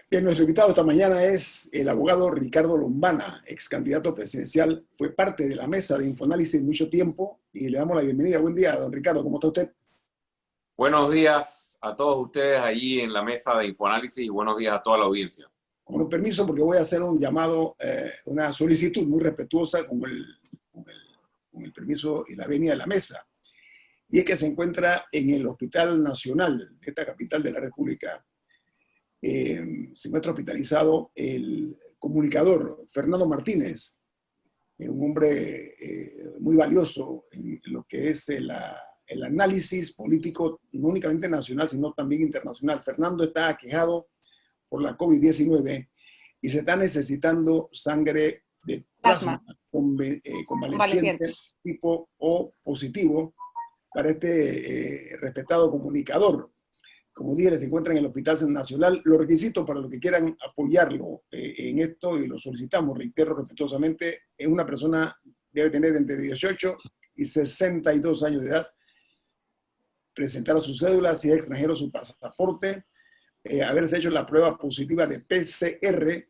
Bien, nuestro invitado esta mañana es el abogado Ricardo Lombana, ex candidato presidencial. Fue parte de la mesa de Infoanálisis mucho tiempo y le damos la bienvenida. Buen día, don Ricardo. ¿Cómo está usted? Buenos días a todos ustedes allí en la mesa de Infoanálisis y buenos días a toda la audiencia. Con un permiso, porque voy a hacer un llamado, una solicitud muy respetuosa con el permiso y la venia de la mesa. Y es que se encuentra en el Hospital Nacional de esta capital de la República. Se encuentra hospitalizado el comunicador Fernando Martínez, un hombre muy valioso en lo que es el análisis político, no únicamente nacional, sino también internacional. Fernando está aquejado por la COVID-19 y se está necesitando sangre de plasma Plasma, convaleciente convaleciente. tipo O positivo para este respetado comunicador. Como dije, se encuentra en el Hospital Nacional. Los requisitos para los que quieran apoyarlo en esto, y lo solicitamos, reitero respetuosamente, es una persona debe tener entre 18 y 62 años de edad, presentar su cédula, si es extranjero, su pasaporte, haberse hecho la prueba positiva de PCR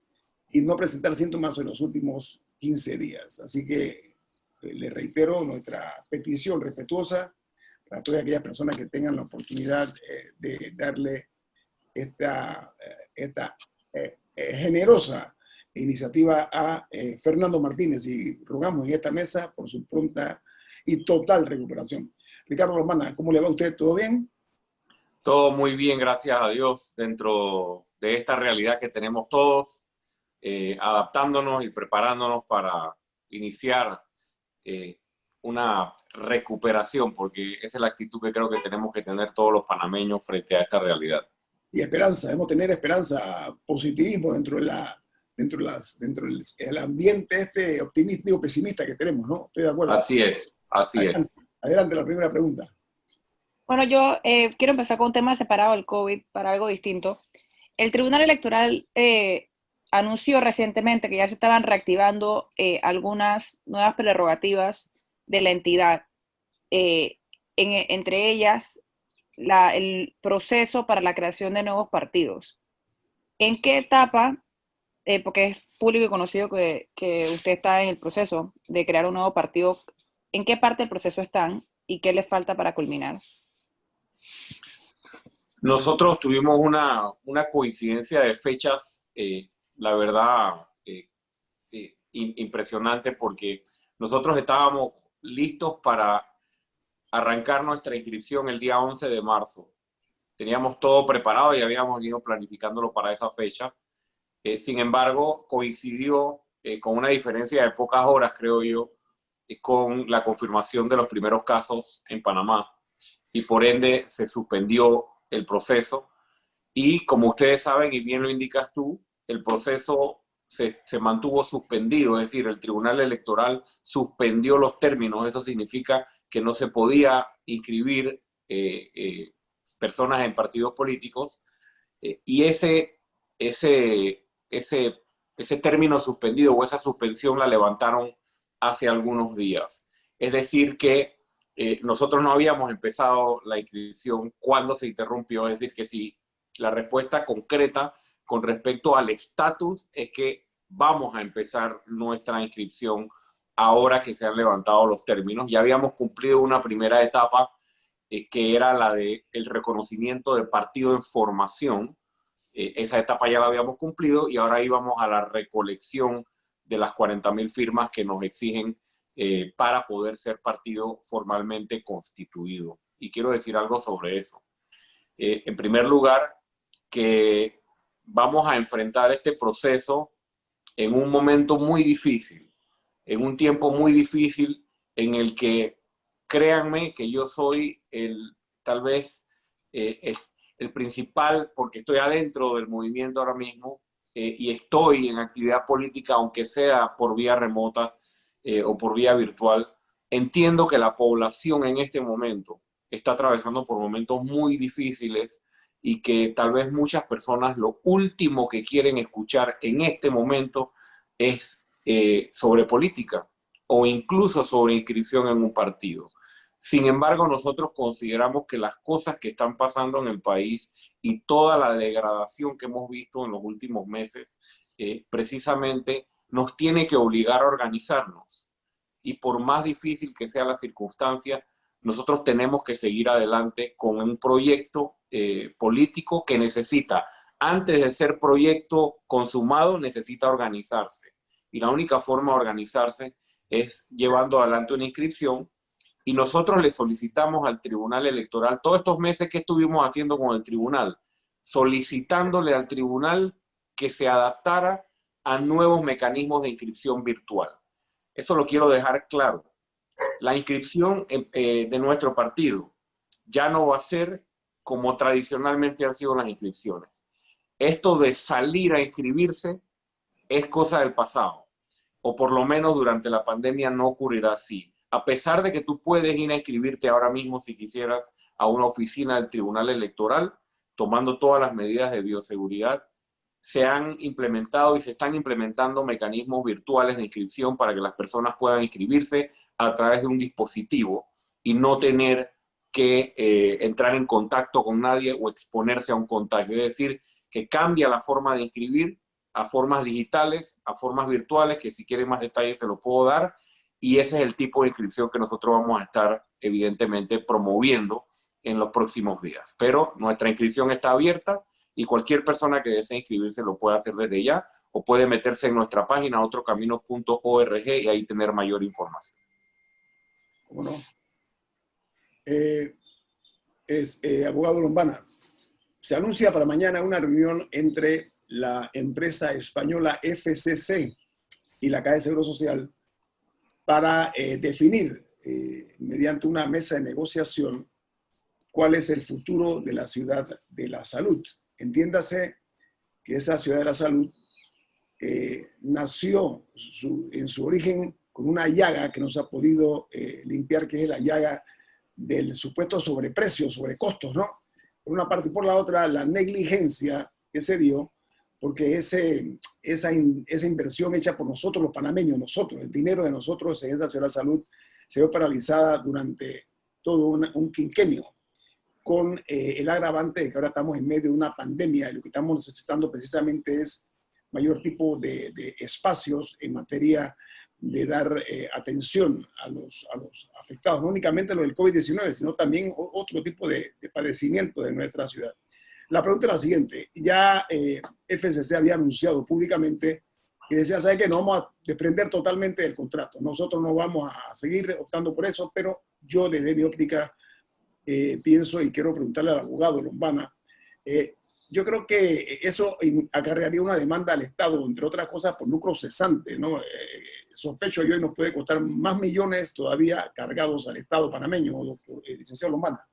y no presentar síntomas en los últimos 15 días. Así que le reitero nuestra petición respetuosa para todas aquellas personas que tengan la oportunidad de darle esta generosa iniciativa a Fernando Martínez, y rogamos en esta mesa por su pronta y total recuperación. Ricardo Romana, ¿cómo le va a usted? ¿Todo bien? Todo muy bien, gracias a Dios, dentro de esta realidad que tenemos todos, adaptándonos y preparándonos para iniciar una recuperación, porque esa es la actitud que creo que tenemos que tener todos los panameños frente a esta realidad. Y esperanza, debemos tener esperanza, positivismo dentro del ambiente este optimista o pesimista que tenemos, ¿no? Estoy de acuerdo. Así es, así Adelante, es. adelante la primera pregunta. Bueno, yo quiero empezar con un tema separado del COVID para algo distinto. El Tribunal Electoral anunció recientemente que ya se estaban reactivando algunas nuevas prerrogativas de la entidad, entre ellas el proceso para la creación de nuevos partidos. ¿En qué etapa, porque es público y conocido que usted está en el proceso de crear un nuevo partido, en qué parte del proceso están y qué les falta para culminar? Nosotros tuvimos una coincidencia de fechas, la verdad, impresionante, porque nosotros estábamos listos para arrancar nuestra inscripción el día 11 de marzo. Teníamos todo preparado y habíamos ido planificándolo para esa fecha. Sin embargo, coincidió con una diferencia de pocas horas, creo yo, con la confirmación de los primeros casos en Panamá, y por ende se suspendió el proceso. Y como ustedes saben, y bien lo indicas tú, el proceso se mantuvo suspendido, es decir, el Tribunal Electoral suspendió los términos. Eso significa que no se podía inscribir personas en partidos políticos, y ese término suspendido o esa suspensión la levantaron hace algunos días. Es decir, que nosotros no habíamos empezado la inscripción cuando se interrumpió. Es decir, que si la respuesta concreta con respecto al estatus es que vamos a empezar nuestra inscripción ahora que se han levantado los términos. Ya habíamos cumplido una primera etapa, que era la del reconocimiento de partido en formación. Esa etapa ya la habíamos cumplido y ahora íbamos a la recolección de las 40.000 firmas que nos exigen para poder ser partido formalmente constituido. Y quiero decir algo sobre eso. En primer lugar, que vamos a enfrentar este proceso en un momento muy difícil, en un tiempo muy difícil, en el que, créanme que yo soy tal vez el principal, porque estoy adentro del movimiento ahora mismo, y estoy en actividad política, aunque sea por vía remota o por vía virtual. Entiendo que la población en este momento está atravesando por momentos muy difíciles, y que tal vez muchas personas lo último que quieren escuchar en este momento es sobre política o incluso sobre inscripción en un partido. Sin embargo, nosotros consideramos que las cosas que están pasando en el país y toda la degradación que hemos visto en los últimos meses, precisamente nos tiene que obligar a organizarnos. Y por más difícil que sea la circunstancia, nosotros tenemos que seguir adelante con un proyecto político que necesita, antes de ser proyecto consumado, necesita organizarse. Y la única forma de organizarse es llevando adelante una inscripción. Y nosotros le solicitamos al Tribunal Electoral, todos estos meses que estuvimos haciendo con el Tribunal, solicitándole al Tribunal que se adaptara a nuevos mecanismos de inscripción virtual. Eso lo quiero dejar claro. La inscripción de nuestro partido ya no va a ser como tradicionalmente han sido las inscripciones. Esto de salir a inscribirse es cosa del pasado, o por lo menos durante la pandemia no ocurrirá así. A pesar de que tú puedes ir a inscribirte ahora mismo si quisieras a una oficina del Tribunal Electoral, tomando todas las medidas de bioseguridad, se han implementado y se están implementando mecanismos virtuales de inscripción para que las personas puedan inscribirse a través de un dispositivo y no tener que entrar en contacto con nadie o exponerse a un contagio. Es decir, que cambia la forma de inscribir a formas digitales, a formas virtuales, que si quieren más detalles se los puedo dar, y ese es el tipo de inscripción que nosotros vamos a estar evidentemente promoviendo en los próximos días. Pero nuestra inscripción está abierta y cualquier persona que desee inscribirse lo puede hacer desde ya o puede meterse en nuestra página otrocamino.org y ahí tener mayor información. ¿Cómo no? Abogado Lombana, se anuncia para mañana una reunión entre la empresa española FCC y la Caja de Seguro Social para definir mediante una mesa de negociación cuál es el futuro de la ciudad de la salud. Entiéndase que esa ciudad de la salud nació en su origen con una llaga que no se ha podido limpiar, que es la llaga del supuesto sobreprecio, sobrecostos, ¿no? Por una parte y por la otra, la negligencia que se dio, porque esa inversión hecha por nosotros los panameños, el dinero de nosotros en esa ciudad de la salud, se vio paralizada durante todo un quinquenio, con el agravante de que ahora estamos en medio de una pandemia y lo que estamos necesitando precisamente es mayor tipo de espacios en materia de dar atención a los afectados, no únicamente los del COVID-19, sino también otro tipo de padecimiento de nuestra ciudad. La pregunta es la siguiente, ya FCC había anunciado públicamente que decía, ¿sabe qué? No vamos a desprender totalmente del contrato, nosotros no vamos a seguir optando por eso, pero yo desde mi óptica pienso y quiero preguntarle al abogado Lombana, yo creo que eso acarrearía una demanda al Estado, entre otras cosas, por lucro cesante, ¿no? Sospecho yo y nos puede costar más millones todavía cargados al Estado panameño, doctor licenciado Lombana.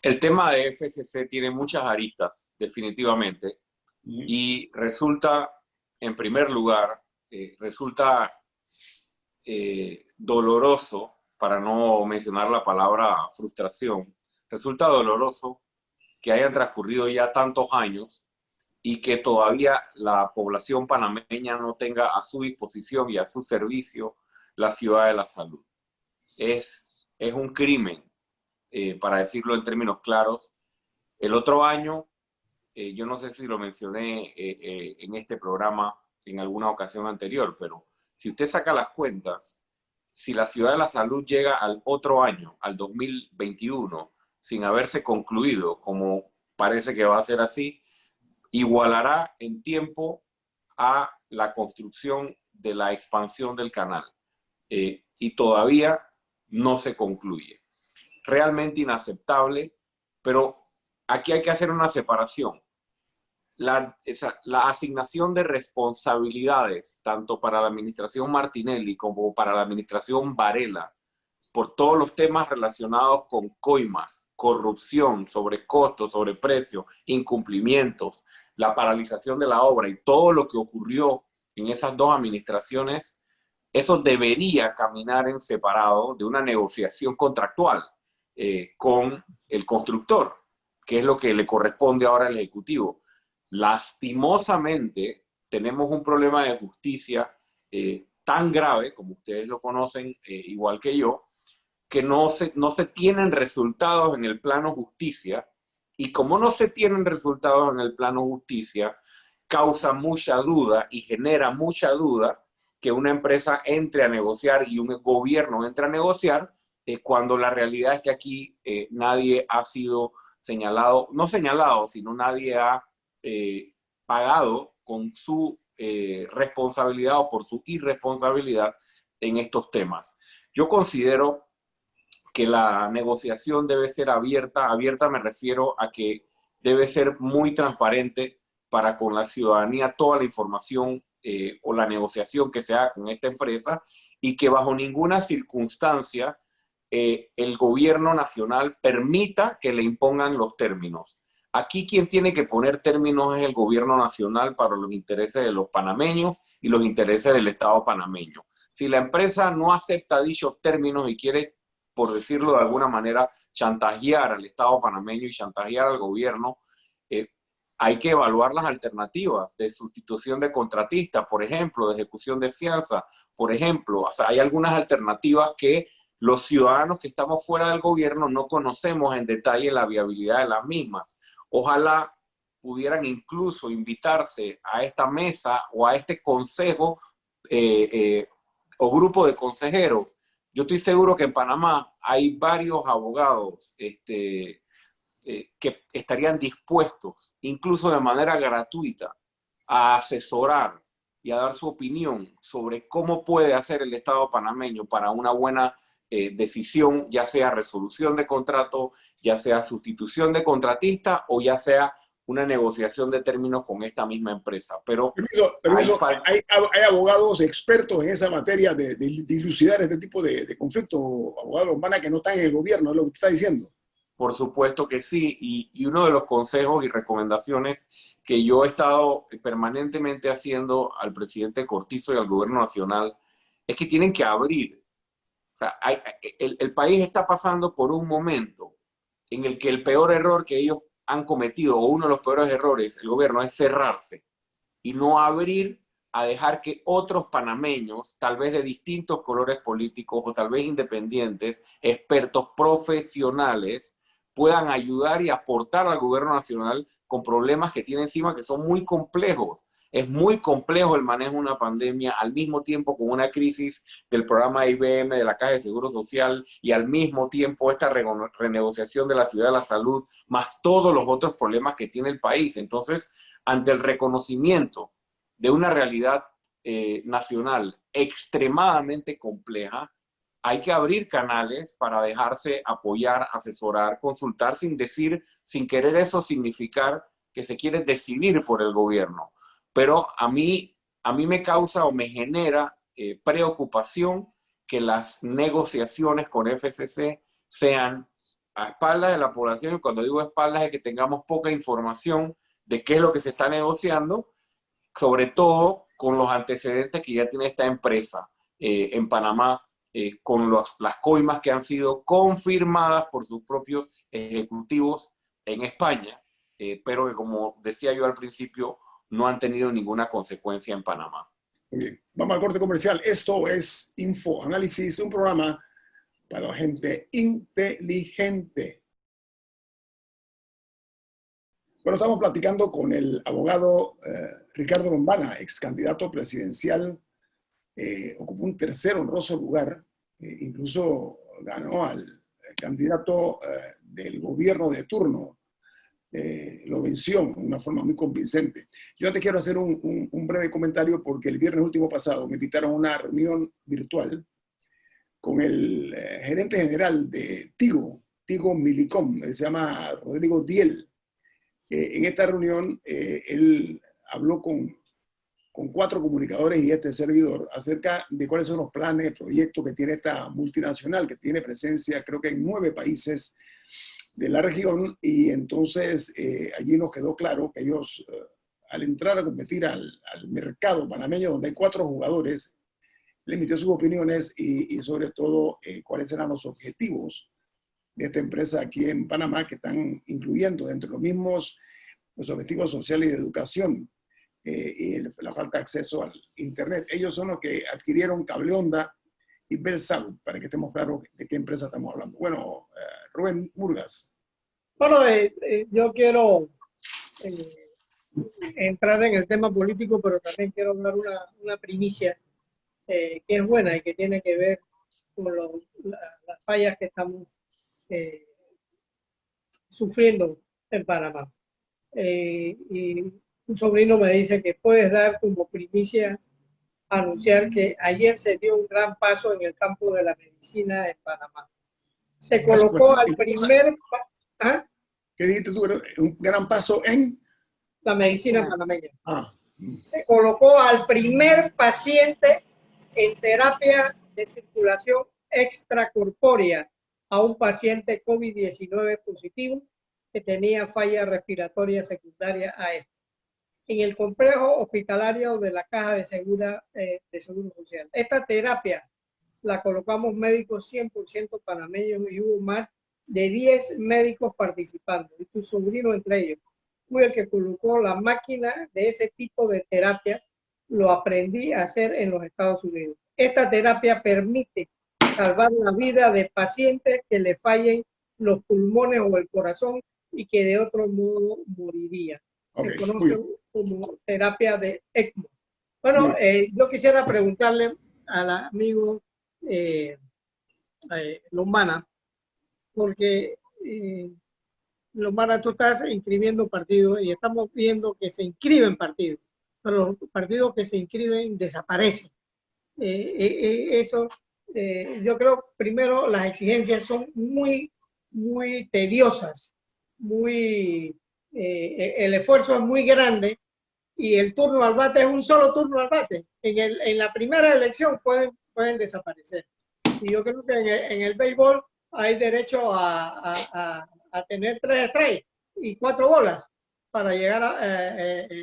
El tema de FCC tiene muchas aristas, definitivamente, y resulta, en primer lugar, resulta doloroso, para no mencionar la palabra frustración, resulta doloroso que hayan transcurrido ya tantos años y que todavía la población panameña no tenga a su disposición y a su servicio la ciudad de la salud. Es un crimen, para decirlo en términos claros. El otro año, yo no sé si lo mencioné en este programa en alguna ocasión anterior, pero si usted saca las cuentas, si la ciudad de la salud llega al otro año, al 2021, sin haberse concluido, como parece que va a ser así, igualará en tiempo a la construcción de la expansión del canal. Y todavía no se concluye. Realmente inaceptable, pero aquí hay que hacer una separación. La asignación de responsabilidades, tanto para la administración Martinelli como para la administración Varela, por todos los temas relacionados con coimas, corrupción, sobrecostos, sobreprecios, incumplimientos, la paralización de la obra y todo lo que ocurrió en esas dos administraciones, eso debería caminar en separado de una negociación contractual con el constructor, que es lo que le corresponde ahora al Ejecutivo. Lastimosamente, tenemos un problema de justicia tan grave, como ustedes lo conocen igual que yo, que no se tienen resultados en el plano justicia, y como no se tienen resultados en el plano justicia, causa mucha duda y genera mucha duda que una empresa entre a negociar y un gobierno entre a negociar, cuando la realidad es que aquí nadie ha sido señalado, no señalado, sino nadie ha pagado con su responsabilidad o por su irresponsabilidad en estos temas. Yo considero que la negociación debe ser abierta. Abierta me refiero a que debe ser muy transparente para con la ciudadanía toda la información o la negociación que se haga con esta empresa, y que bajo ninguna circunstancia el gobierno nacional permita que le impongan los términos. Aquí quien tiene que poner términos es el gobierno nacional para los intereses de los panameños y los intereses del Estado panameño. Si la empresa no acepta dichos términos y quiere, por decirlo de alguna manera, chantajear al Estado panameño y chantajear al gobierno, hay que evaluar las alternativas de sustitución de contratistas, por ejemplo, de ejecución de fianza, por ejemplo. O sea, hay algunas alternativas que los ciudadanos que estamos fuera del gobierno no conocemos en detalle la viabilidad de las mismas. Ojalá pudieran incluso invitarse a esta mesa o a este consejo o grupo de consejeros. Yo estoy seguro que en Panamá hay varios abogados que estarían dispuestos, incluso de manera gratuita, a asesorar y a dar su opinión sobre cómo puede hacer el Estado panameño para una buena decisión, ya sea resolución de contrato, ya sea sustitución de contratista o ya sea una negociación de términos con esta misma empresa. Pero hay abogados expertos en esa materia de dilucidar este tipo de conflictos, abogados que no están en el gobierno, es lo que usted está diciendo. Por supuesto que sí, y uno de los consejos y recomendaciones que yo he estado permanentemente haciendo al presidente Cortizo y al gobierno nacional es que tienen que abrir. O sea, el país está pasando por un momento en el que el peor error que ellos han cometido, o uno de los peores errores, el gobierno, es cerrarse y no abrir a dejar que otros panameños, tal vez de distintos colores políticos o tal vez independientes, expertos profesionales, puedan ayudar y aportar al gobierno nacional con problemas que tiene encima, que son muy complejos. Es muy complejo el manejo de una pandemia, al mismo tiempo con una crisis del programa IBM, de la Caja de Seguro Social, y al mismo tiempo esta renegociación de la Ciudad de la Salud, más todos los otros problemas que tiene el país. Entonces, ante el reconocimiento de una realidad nacional extremadamente compleja, hay que abrir canales para dejarse apoyar, asesorar, consultar, sin querer eso significar que se quiere decidir por el gobierno. Pero a mí me causa o me genera preocupación que las negociaciones con FCC sean a espaldas de la población, y cuando digo espaldas es que tengamos poca información de qué es lo que se está negociando, sobre todo con los antecedentes que ya tiene esta empresa en Panamá, con las coimas que han sido confirmadas por sus propios ejecutivos en España, pero que, como decía yo al principio, no han tenido ninguna consecuencia en Panamá. Muy bien. Vamos al corte comercial. Esto es Info Análisis, un programa para la gente inteligente. Bueno, estamos platicando con el abogado Ricardo Lombana, ex candidato presidencial, ocupó un tercer honroso lugar, incluso ganó al candidato del gobierno de turno, lo venció de una forma muy convincente. Yo te quiero hacer un breve comentario porque el viernes último pasado me invitaron a una reunión virtual con el gerente general de Tigo Millicom, se llama Rodrigo Diel. En esta reunión él habló con 4 comunicadores y este servidor acerca de cuáles son los planes, proyectos que tiene esta multinacional, que tiene presencia creo que en 9 países de la región, y entonces allí nos quedó claro que ellos al entrar a competir al mercado panameño, donde hay 4 jugadores, le emitió sus opiniones y sobre todo cuáles eran los objetivos de esta empresa aquí en Panamá, que están incluyendo entre los mismos los objetivos sociales y de educación, la falta de acceso al Internet. Ellos son los que adquirieron Cable Onda y Bell South, para que estemos claros de qué empresa estamos hablando. Bueno, Rubén Murgas. Bueno, yo quiero entrar en el tema político, pero también quiero hablar una primicia que es buena y que tiene que ver con las fallas que estamos sufriendo en Panamá. Y un sobrino me dice que puedes dar como primicia anunciar que ayer se dio un gran paso en el campo de la medicina en Panamá. Se colocó al primer... ¿Ah? ¿Qué dijiste tú? Un gran paso en la medicina panameña. Se colocó al primer paciente en terapia de circulación extracorpórea a un paciente COVID-19 positivo que tenía falla respiratoria secundaria a esto, en el complejo hospitalario de la Caja de Seguro Social. Esta terapia la colocamos médicos 100% panameños y hubo más de 10 médicos participando, y tu sobrino entre ellos. Fui el que colocó la máquina de ese tipo de terapia, lo aprendí a hacer en los Estados Unidos. Esta terapia permite salvar la vida de pacientes que le fallen los pulmones o el corazón y que de otro modo moriría. Se conoce como terapia de ECMO. Bueno, yo quisiera preguntarle al amigo Lombana, porque Lombana, tú estás inscribiendo partidos y estamos viendo que se inscriben partidos, pero los partidos que se inscriben desaparecen. Eso, yo creo, primero, las exigencias son muy tediosas, el esfuerzo es muy grande y el turno al bate es un solo turno al bate. En la primera elección pueden desaparecer. Y yo creo que en el béisbol hay derecho a tener 3 strikes y 4 bolas para llegar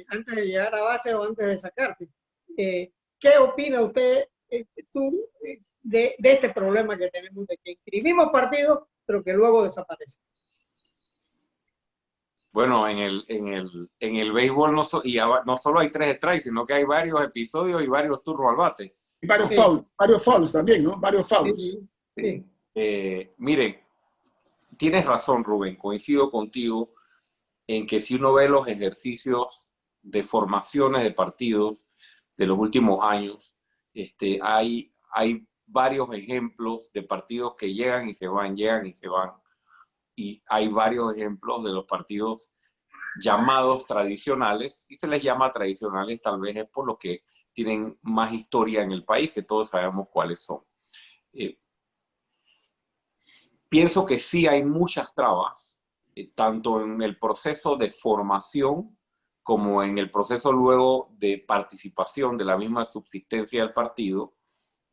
antes de llegar a base o antes de sacarte. ¿Qué opina usted de este problema que tenemos de que inscribimos partidos pero que luego desaparecen? Bueno, en el béisbol no solo hay 3 strikes, sino que hay varios episodios y varios turnos al bate. Y varios fouls también, ¿no? Varios fouls. Sí. Miren, tienes razón, Rubén, coincido contigo en que si uno ve los ejercicios de formaciones de partidos de los últimos años, hay varios ejemplos de partidos que llegan y se van, y hay varios ejemplos de los partidos llamados tradicionales, y se les llama tradicionales tal vez es por lo que tienen más historia en el país, que todos sabemos cuáles son. Pienso que sí hay muchas trabas, tanto en el proceso de formación como en el proceso luego de participación de la misma subsistencia del partido,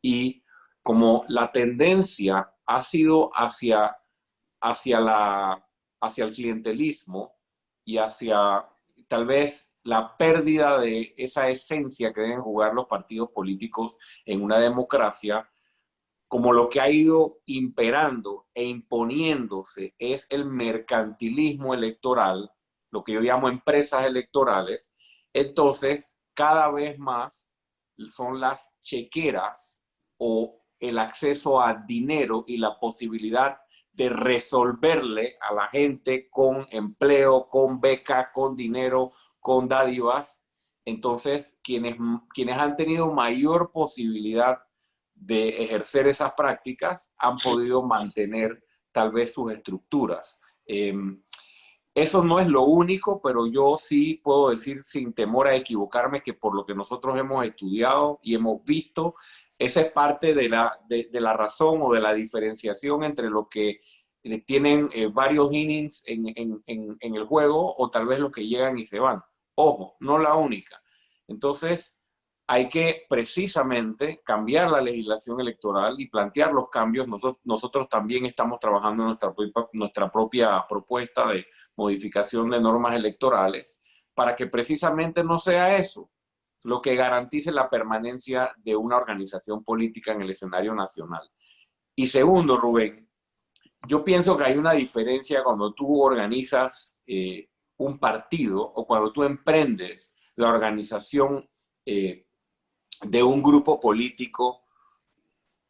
y como la tendencia ha sido hacia el clientelismo y hacia tal vez la pérdida de esa esencia que deben jugar los partidos políticos en una democracia, como lo que ha ido imperando e imponiéndose es el mercantilismo electoral, lo que yo llamo empresas electorales, entonces cada vez más son las chequeras o el acceso a dinero y la posibilidad de resolverle a la gente con empleo, con beca, con dinero, con dádivas. Entonces, quienes han tenido mayor posibilidad de ejercer esas prácticas han podido mantener tal vez sus estructuras. Eso no es lo único, pero yo sí puedo decir sin temor a equivocarme que por lo que nosotros hemos estudiado y hemos visto, esa es parte de la razón o de la diferenciación entre lo que tienen varios innings en el juego o tal vez los que llegan y se van. Ojo, no la única. Entonces, hay que precisamente cambiar la legislación electoral y plantear los cambios. Nosotros también estamos trabajando en nuestra propia propuesta de modificación de normas electorales para que precisamente no sea eso lo que garantice la permanencia de una organización política en el escenario nacional. Y segundo, Rubén, yo pienso que hay una diferencia cuando tú organizas un partido o cuando tú emprendes la organización de un grupo político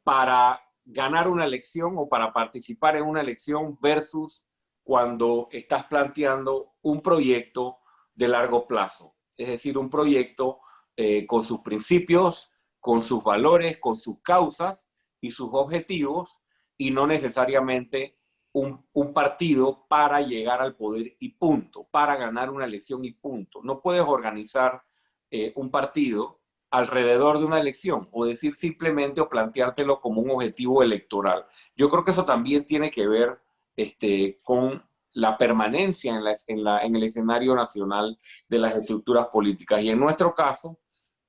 para ganar una elección o para participar en una elección versus cuando estás planteando un proyecto de largo plazo. Es decir, un proyecto con sus principios, con sus valores, con sus causas y sus objetivos, y no necesariamente un partido para llegar al poder y punto, para ganar una elección y punto. No puedes organizar un partido alrededor de una elección o decir simplemente o planteártelo como un objetivo electoral. Yo creo que eso también tiene que ver con la permanencia en el escenario nacional de las estructuras políticas. Y en nuestro caso,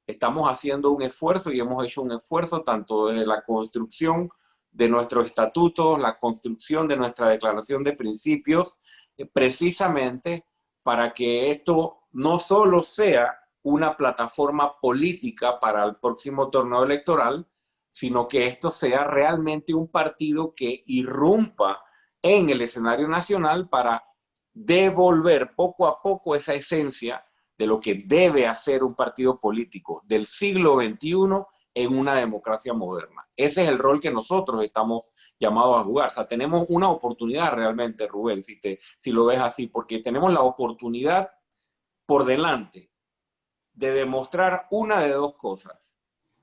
estamos haciendo un esfuerzo y hemos hecho un esfuerzo tanto desde la construcción de nuestros estatutos, la construcción de nuestra declaración de principios, precisamente para que esto no solo sea una plataforma política para el próximo torneo electoral, sino que esto sea realmente un partido que irrumpa en el escenario nacional para devolver poco a poco esa esencia de lo que debe hacer un partido político del siglo XXI en una democracia moderna. Ese es el rol que nosotros estamos llamados a jugar. O sea, tenemos una oportunidad realmente, Rubén, si lo ves así, porque tenemos la oportunidad por delante de demostrar una de dos cosas: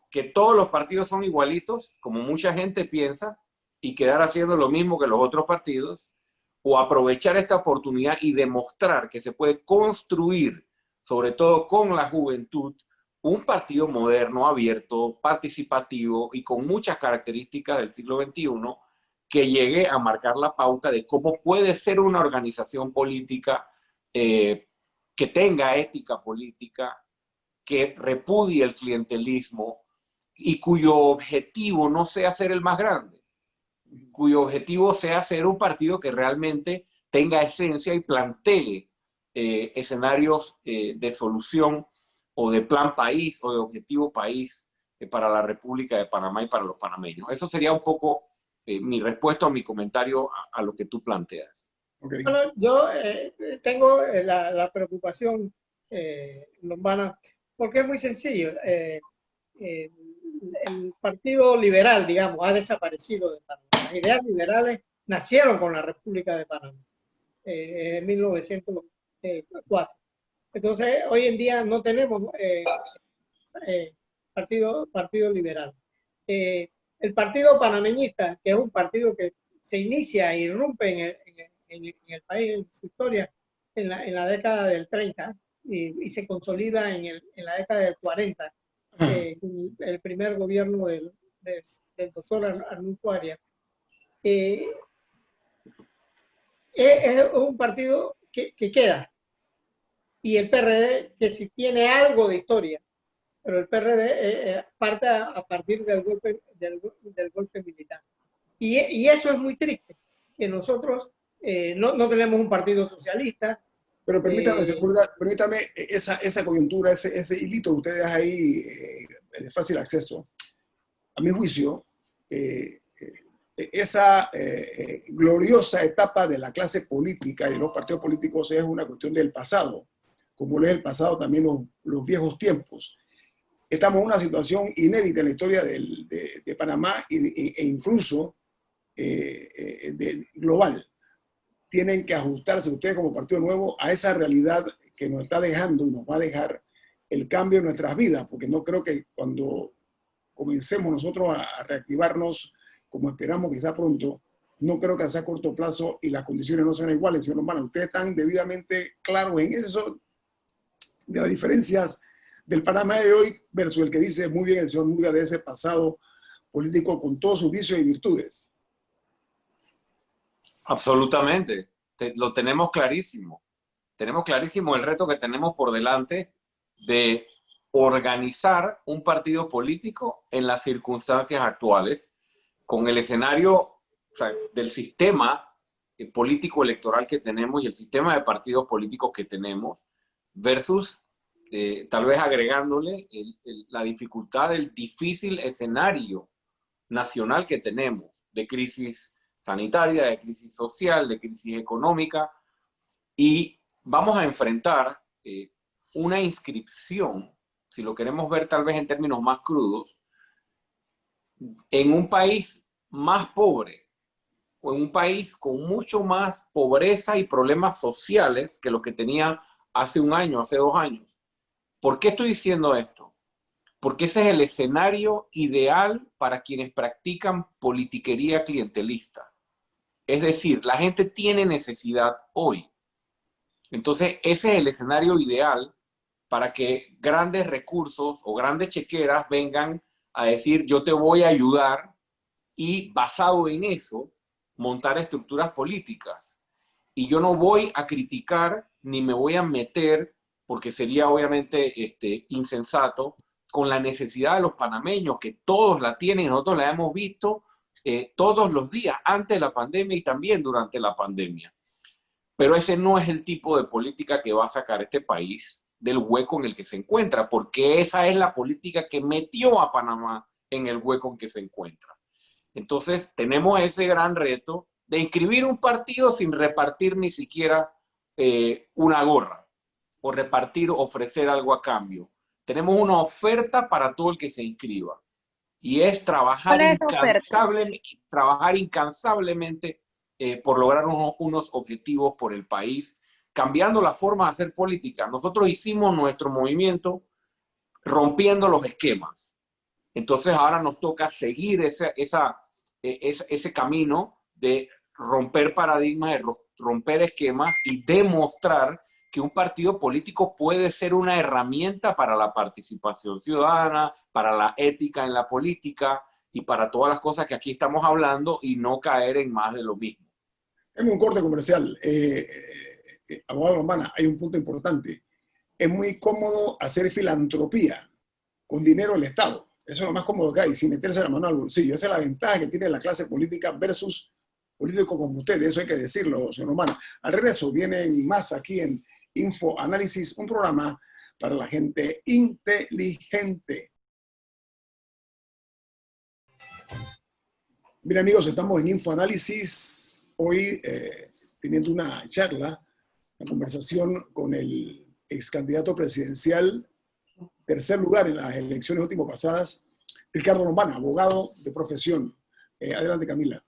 que todos los partidos son igualitos, como mucha gente piensa, y quedar haciendo lo mismo que los otros partidos, o aprovechar esta oportunidad y demostrar que se puede construir, sobre todo con la juventud, un partido moderno, abierto, participativo y con muchas características del siglo XXI, que llegue a marcar la pauta de cómo puede ser una organización política que tenga ética política, que repudie el clientelismo y cuyo objetivo no sea ser el más grande, cuyo objetivo sea ser un partido que realmente tenga esencia y plantee escenarios de solución o de plan país o de objetivo país para la República de Panamá y para los panameños. Eso sería un poco mi respuesta o mi comentario a lo que tú planteas. Okay. Bueno, yo tengo la preocupación, Lombana, porque es muy sencillo. El Partido Liberal, digamos, ha desaparecido de Panamá. Las ideas liberales nacieron con la República de Panamá en 1904. Entonces, hoy en día no tenemos partido liberal. El Partido Panameñista, que es un partido que se inicia e irrumpe en el país, en su historia, en la década del 30 y se consolida en la década del 40, el primer gobierno del doctor Arnulfo Arias. Es un partido que queda, y el PRD, que si tiene algo de historia, pero el PRD parte a partir del golpe militar. Y eso es muy triste, que nosotros no tenemos un partido socialista. Pero permítame esa coyuntura, ese hilito que ustedes ahí de fácil acceso. A mi juicio, esa gloriosa etapa de la clase política y de los partidos políticos es una cuestión del pasado, como lo es el pasado también los viejos tiempos. Estamos en una situación inédita en la historia de Panamá e incluso global. Tienen que ajustarse ustedes como Partido Nuevo a esa realidad que nos está dejando y nos va a dejar el cambio en nuestras vidas, porque no creo que cuando comencemos nosotros a reactivarnos como esperamos quizá pronto, no creo que sea a corto plazo y las condiciones no sean iguales. Señor Lombana, ustedes están debidamente claros en eso, de las diferencias del Panamá de hoy versus el que dice muy bien el señor Murga de ese pasado político con todos sus vicios y virtudes. Absolutamente, lo tenemos clarísimo. Tenemos clarísimo el reto que tenemos por delante de organizar un partido político en las circunstancias actuales, con el escenario, o sea, del sistema político electoral que tenemos y el sistema de partidos políticos que tenemos, versus tal vez agregándole la dificultad del difícil escenario nacional que tenemos, de crisis sanitaria, de crisis social, de crisis económica, y vamos a enfrentar una inscripción, si lo queremos ver tal vez en términos más crudos, en un país más pobre o en un país con mucho más pobreza y problemas sociales que los que tenía hace un año, hace 2 años. ¿Por qué estoy diciendo esto? Porque ese es el escenario ideal para quienes practican politiquería clientelista. Es decir, la gente tiene necesidad hoy. Entonces, ese es el escenario ideal para que grandes recursos o grandes chequeras vengan a decir, yo te voy a ayudar, y basado en eso, montar estructuras políticas. Y yo no voy a criticar ni me voy a meter, porque sería obviamente insensato, con la necesidad de los panameños, que todos la tienen, nosotros la hemos visto todos los días, antes de la pandemia y también durante la pandemia. Pero ese no es el tipo de política que va a sacar este país del hueco en el que se encuentra, porque esa es la política que metió a Panamá en el hueco en que se encuentra. Entonces, tenemos ese gran reto de inscribir un partido sin repartir ni siquiera una gorra, o repartir, ofrecer algo a cambio. Tenemos una oferta para todo el que se inscriba, y es trabajar incansablemente por lograr unos objetivos por el país, cambiando la forma de hacer política. Nosotros hicimos nuestro movimiento rompiendo los esquemas. Entonces ahora nos toca seguir ese camino de romper paradigmas, de romper esquemas y demostrar que un partido político puede ser una herramienta para la participación ciudadana, para la ética en la política y para todas las cosas que aquí estamos hablando, y no caer en más de lo mismo. En un corte comercial, abogado Lombana, hay un punto importante. Es muy cómodo hacer filantropía con dinero del Estado. Eso es lo más cómodo que hay, sin meterse la mano al bolsillo. Esa es la ventaja que tiene la clase política versus políticos como ustedes. Eso hay que decirlo, señor Lombana. Al regreso vienen más aquí en Info Análisis, un programa para la gente inteligente. Bien, amigos, estamos en Info Análisis. Hoy teniendo una charla, una conversación con el ex candidato presidencial, tercer lugar en las elecciones últimas pasadas, Ricardo Lombana, abogado de profesión. Adelante, Camila.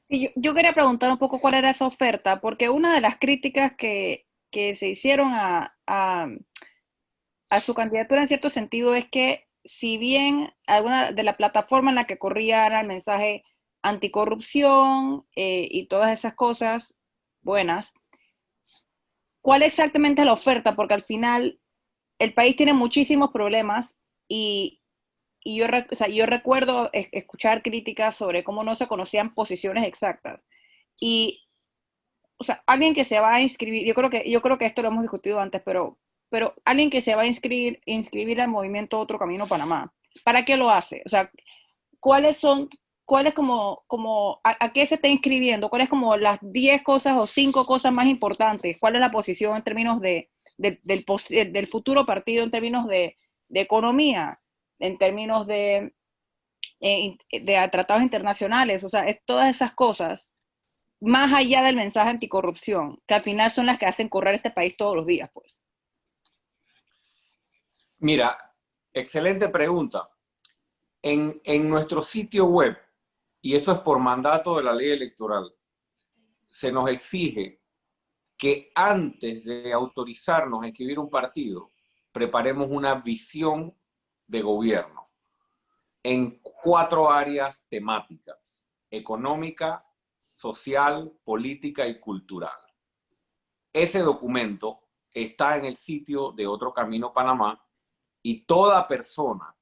Sí, yo quería preguntar un poco cuál era esa oferta, porque una de las críticas que se hicieron a su candidatura en cierto sentido es que, si bien alguna de la plataforma en la que corría era el mensaje anticorrupción y todas esas cosas buenas, ¿cuál exactamente es la oferta? Porque al final el país tiene muchísimos problemas y yo recuerdo escuchar críticas sobre cómo no se conocían posiciones exactas. Y, o sea, alguien que se va a inscribir, yo creo que esto lo hemos discutido antes, pero alguien que se va a inscribir al movimiento Otro Camino Panamá, ¿para qué lo hace? O sea, ¿cuáles a qué se está inscribiendo? ¿Cuáles como las 10 cosas o 5 cosas más importantes? ¿Cuál es la posición en términos del futuro partido, en términos de economía, en términos de tratados internacionales? O sea, es todas esas cosas, más allá del mensaje anticorrupción, que al final son las que hacen correr este país todos los días, pues. Mira, excelente pregunta. En nuestro sitio web, y eso es por mandato de la ley electoral, se nos exige que antes de autorizarnos a inscribir un partido, preparemos una visión de gobierno en 4 áreas temáticas: económica, social, política y cultural. Ese documento está en el sitio de Otro Camino Panamá, y toda persona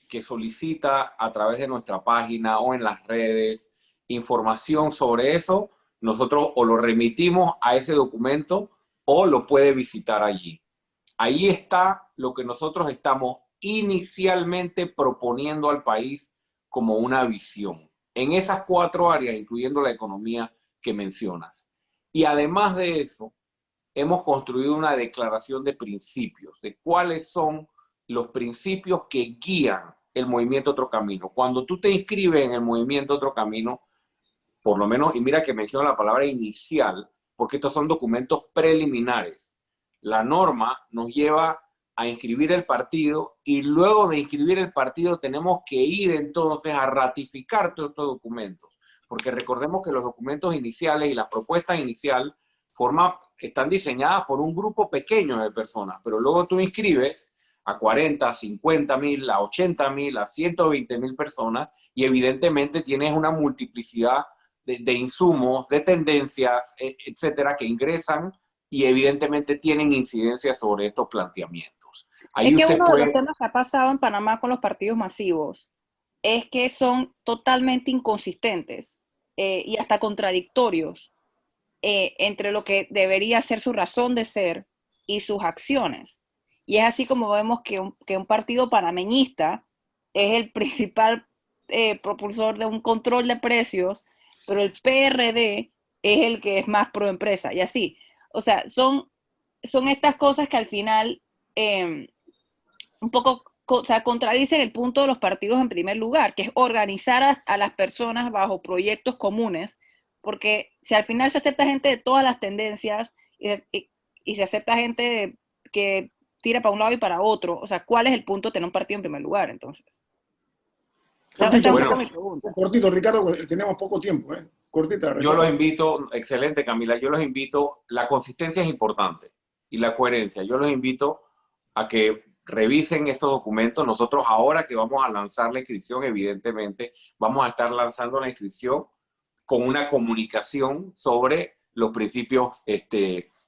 que solicita a través de nuestra página o en las redes información sobre eso, nosotros o lo remitimos a ese documento o lo puede visitar allí. Ahí está lo que nosotros estamos inicialmente proponiendo al país como una visión, en esas 4 áreas, incluyendo la economía que mencionas. Y además de eso, hemos construido una declaración de principios, de cuáles son los principios que guían el movimiento Otro Camino. Cuando tú te inscribes en el movimiento Otro Camino, por lo menos, y mira que menciono la palabra inicial, porque estos son documentos preliminares. la norma nos lleva a inscribir el partido y luego de inscribir el partido tenemos que ir entonces a ratificar todos estos documentos. Porque recordemos que los documentos iniciales y la propuesta inicial están diseñadas por un grupo pequeño de personas, pero luego tú inscribes a 40, a 50 mil, a 80 mil, a 120 mil personas y evidentemente tienes una multiplicidad de insumos, de tendencias, etcétera, que ingresan y evidentemente tienen incidencia sobre estos planteamientos. Ahí es que uno de los temas que ha pasado en Panamá con los partidos masivos es que son totalmente inconsistentes y hasta contradictorios entre lo que debería ser su razón de ser y sus acciones. Y es así como vemos que un partido panameñista es el principal propulsor de un control de precios, pero el PRD es el que es más pro empresa, y así. O sea, son estas cosas que al final un poco contradicen el punto de los partidos en primer lugar, que es organizar a las personas bajo proyectos comunes, porque si al final se acepta gente de todas las tendencias y se acepta gente que tira para un lado y para otro, o sea, ¿cuál es el punto de tener un partido en primer lugar, entonces? Cortito, Ricardo, tenemos poco tiempo, ¿eh? Cortita. Yo los invito, excelente Camila, yo los invito, la consistencia es importante y la coherencia. Yo los invito a que revisen estos documentos. Nosotros ahora que vamos a lanzar la inscripción, evidentemente, vamos a estar lanzando la inscripción con una comunicación sobre los principios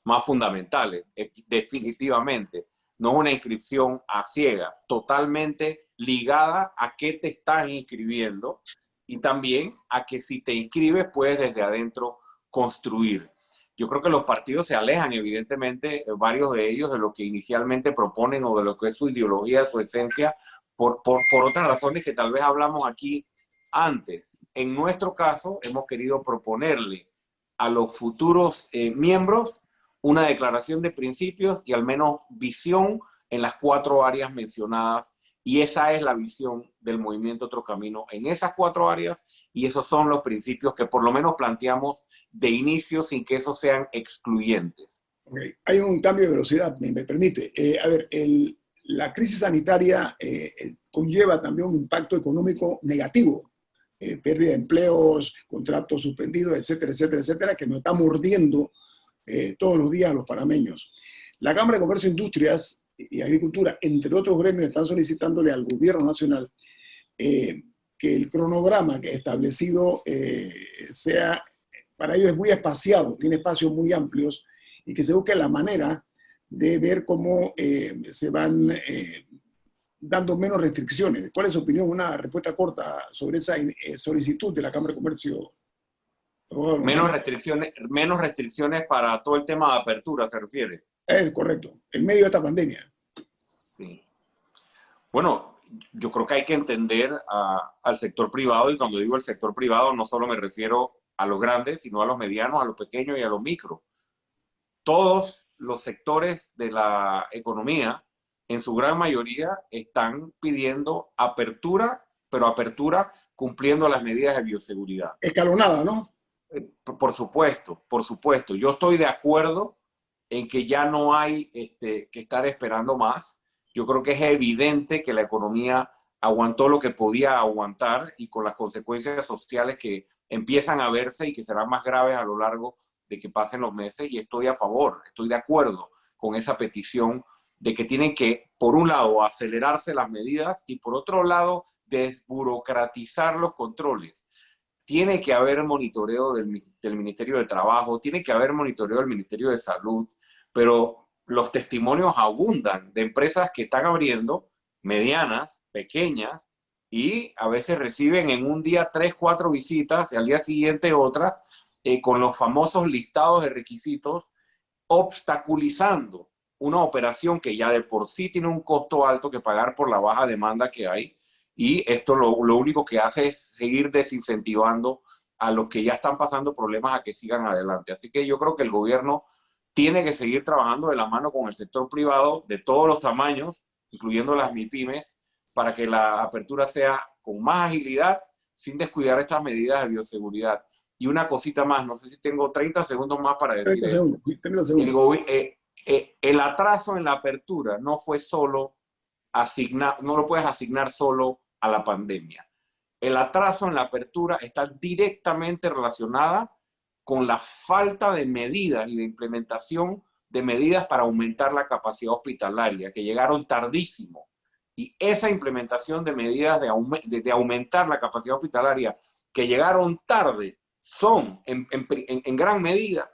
más fundamentales, definitivamente. No una inscripción a ciega, totalmente ligada a qué te estás inscribiendo y también a que si te inscribes puedes desde adentro construir. Yo creo que los partidos se alejan, evidentemente, varios de ellos de lo que inicialmente proponen o de lo que es su ideología, su esencia, por otras razones que tal vez hablamos aquí antes. En nuestro caso, hemos querido proponerle a los futuros miembros una declaración de principios y al menos visión en las 4 áreas mencionadas. Y esa es la visión del Movimiento Otro Camino en esas 4 áreas y esos son los principios que por lo menos planteamos de inicio sin que esos sean excluyentes. Okay. Hay un cambio de velocidad, me permite. A ver, la crisis sanitaria conlleva también un impacto económico negativo. Pérdida de empleos, contratos suspendidos, etcétera, etcétera, etcétera, que nos está mordiendo todos los días a los panameños. La Cámara de Comercio e Industrias y Agricultura, entre otros gremios, están solicitándole al gobierno nacional que el cronograma que establecido sea, para ellos es muy espaciado, tiene espacios muy amplios, y que se busque la manera de ver cómo se van dando menos restricciones. ¿Cuál es su opinión? Una respuesta corta sobre esa solicitud de la Cámara de Comercio. Menos restricciones para todo el tema de apertura, ¿se refiere? Es correcto, en medio de esta pandemia. Sí. Bueno, yo creo que hay que entender al sector privado, y cuando digo el sector privado no solo me refiero a los grandes, sino a los medianos, a los pequeños y a los micros. Todos los sectores de la economía, en su gran mayoría, están pidiendo apertura, pero apertura cumpliendo las medidas de bioseguridad. Escalonada, ¿no? Por supuesto, por supuesto. Yo estoy de acuerdo en que ya no hay que estar esperando más. Yo creo que es evidente que la economía aguantó lo que podía aguantar y con las consecuencias sociales que empiezan a verse y que serán más graves a lo largo de que pasen los meses, y estoy a favor, estoy de acuerdo con esa petición de que tienen que, por un lado, acelerarse las medidas y por otro lado, desburocratizar los controles. Tiene que haber monitoreo del Ministerio de Trabajo, tiene que haber monitoreo del Ministerio de Salud, pero los testimonios abundan de empresas que están abriendo, medianas, pequeñas, y a veces reciben en un día 3, 4 visitas y al día siguiente otras, con los famosos listados de requisitos, obstaculizando una operación que ya de por sí tiene un costo alto que pagar por la baja demanda que hay, y esto lo único que hace es seguir desincentivando a los que ya están pasando problemas a que sigan adelante. Así que yo creo que el gobierno tiene que seguir trabajando de la mano con el sector privado de todos los tamaños, incluyendo las MIPYMES, para que la apertura sea con más agilidad, sin descuidar estas medidas de bioseguridad. Y una cosita más, no sé si tengo 30 segundos más para decir. 30 segundos. El atraso en la apertura no fue solo asignar, no lo puedes asignar solo a la pandemia. El atraso en la apertura está directamente relacionada con la falta de medidas y de implementación de medidas para aumentar la capacidad hospitalaria, que llegaron tardísimo. Y esa implementación de medidas de aumentar la capacidad hospitalaria que llegaron tarde son en gran medida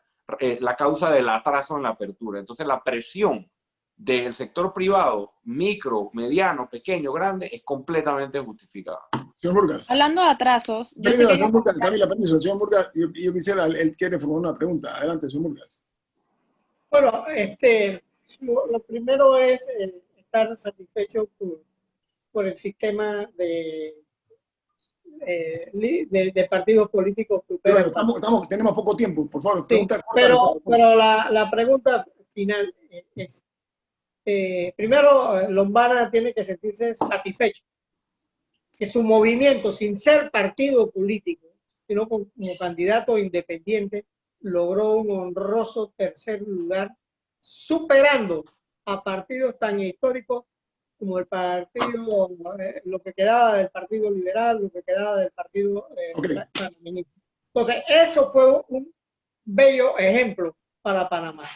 la causa del atraso en la apertura. Entonces la presión del sector privado, micro, mediano, pequeño, grande, es completamente justificada. Señor Murgas. Hablando de atrasos, yo Permiso, señor Murgas, Camila, permiso. Señor Murgas, yo quisiera, él quiere formular una pregunta. Adelante, señor Murgas. Bueno, lo primero es estar satisfecho por el sistema de partidos políticos que ustedes... Pero tenemos poco tiempo, por favor. Sí, pero la pregunta final es, primero, Lombana tiene que sentirse satisfecho que su movimiento, sin ser partido político, sino como candidato independiente, logró un honroso tercer lugar, superando a partidos tan históricos como el partido, lo que quedaba del Partido Liberal, lo que quedaba del Partido Panameñista. Entonces, eso fue un bello ejemplo para Panamá.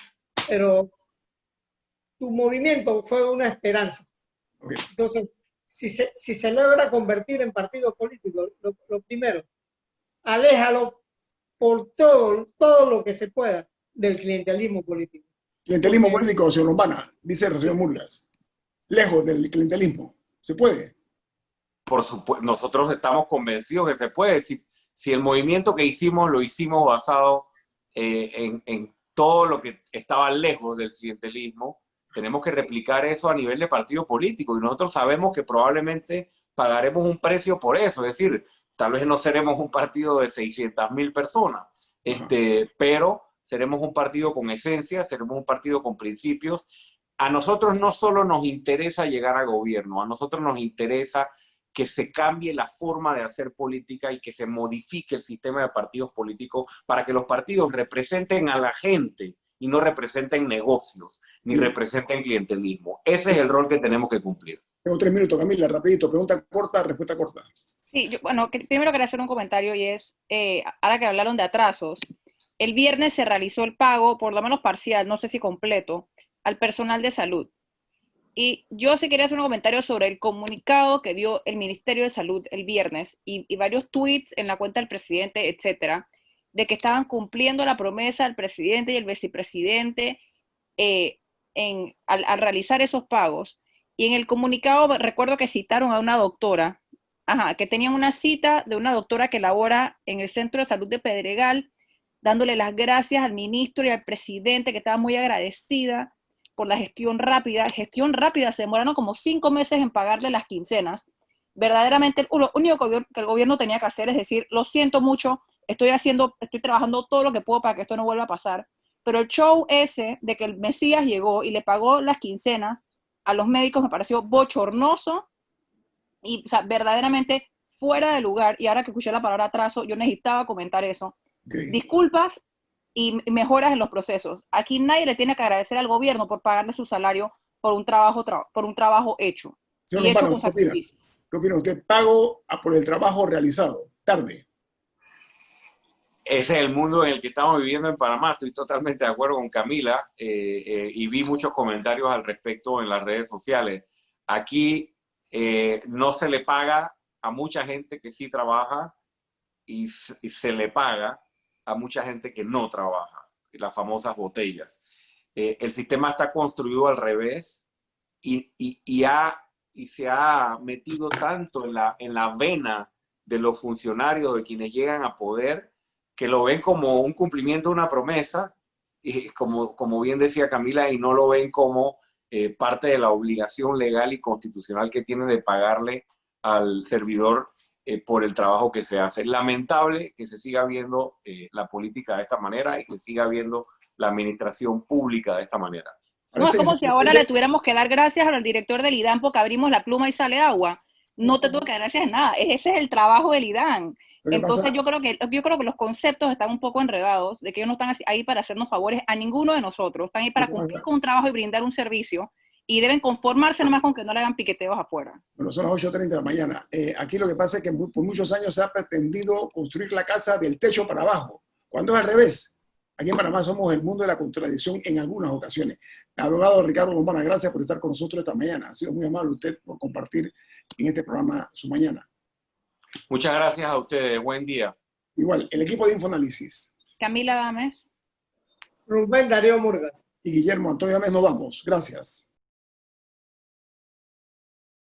Pero tu movimiento fue una esperanza. Entonces, si se logra convertir en partido político, lo primero, aléjalo por todo lo que se pueda del clientelismo político. Clientelismo político, señor Lombana, dice el señor Murgas. Lejos del clientelismo. ¿Se puede? Por supuesto, nosotros estamos convencidos que se puede. Si el movimiento que hicimos lo hicimos basado en todo lo que estaba lejos del clientelismo, tenemos que replicar eso a nivel de partido político. Y nosotros sabemos que probablemente pagaremos un precio por eso. Es decir, tal vez no seremos un partido de 600.000 personas, pero seremos un partido con esencia, seremos un partido con principios. A nosotros no solo nos interesa llegar a gobierno, a nosotros nos interesa que se cambie la forma de hacer política y que se modifique el sistema de partidos políticos para que los partidos representen a la gente y no representen negocios, ni representen clientelismo. Ese es el rol que tenemos que cumplir. Tengo 3 minutos, Camila, rapidito. Pregunta corta, respuesta corta. Sí, primero quería hacer un comentario y es, ahora que hablaron de atrasos, el viernes se realizó el pago, por lo menos parcial, no sé si completo, al personal de salud. Y yo sí quería hacer un comentario sobre el comunicado que dio el Ministerio de Salud el viernes y varios tweets en la cuenta del presidente, etcétera, de que estaban cumpliendo la promesa del presidente y el vicepresidente al realizar esos pagos. Y en el comunicado recuerdo que citaron a una doctora, que tenían una cita de una doctora que labora en el Centro de Salud de Pedregal, dándole las gracias al ministro y al presidente, que estaba muy agradecida por la gestión rápida. Gestión rápida, se demoraron como 5 meses en pagarle las quincenas. Verdaderamente, lo único que el gobierno tenía que hacer es decir, lo siento mucho, estoy trabajando todo lo que puedo para que esto no vuelva a pasar. Pero el show ese de que el Mesías llegó y le pagó las quincenas a los médicos me pareció bochornoso y, o sea, verdaderamente fuera de lugar. Y ahora que escuché la palabra atraso, yo necesitaba comentar eso. Okay. Disculpas y mejoras en los procesos. Aquí nadie le tiene que agradecer al gobierno por pagarle su salario por un trabajo hecho. Señor Lombana, ¿qué opina usted? Pago por el trabajo realizado, tarde. Ese es el mundo en el que estamos viviendo en Panamá. Estoy totalmente de acuerdo con Camila y vi muchos comentarios al respecto en las redes sociales. Aquí no se le paga a mucha gente que sí trabaja y se le paga a mucha gente que no trabaja, las famosas botellas. El sistema está construido al revés y se ha metido tanto en la vena de los funcionarios, de quienes llegan a poder, que lo ven como un cumplimiento de una promesa, y como bien decía Camila, y no lo ven como parte de la obligación legal y constitucional que tienen de pagarle al servidor por el trabajo que se hace. Es lamentable que se siga viendo la política de esta manera y que siga viendo la administración pública de esta manera. No, es como si ahora le tuviéramos que dar gracias al director del IDAM porque abrimos la pluma y sale agua. no te tengo que dar gracias en nada. Ese es el trabajo del IDAN. Entonces yo creo que los conceptos están un poco enredados, de que ellos no están ahí para hacernos favores a ninguno de nosotros, están ahí para cumplir con un trabajo y brindar un servicio, y deben conformarse nomás con que no le hagan piqueteos afuera. Bueno, son las 8:30 de la mañana. Aquí lo que pasa es que por muchos años se ha pretendido construir la casa del techo para abajo, cuando es al revés. Aquí en Panamá somos el mundo de la contradicción en algunas ocasiones. Abogado Ricardo Lombana, gracias por estar con nosotros esta mañana. Ha sido muy amable usted por compartir en este programa su mañana. Muchas gracias a ustedes. Buen día. Igual, el equipo de Infoanálisis. Camila Gámez. Rubén Darío Murgas. Y Guillermo Antonio Gámez, nos vamos. Gracias.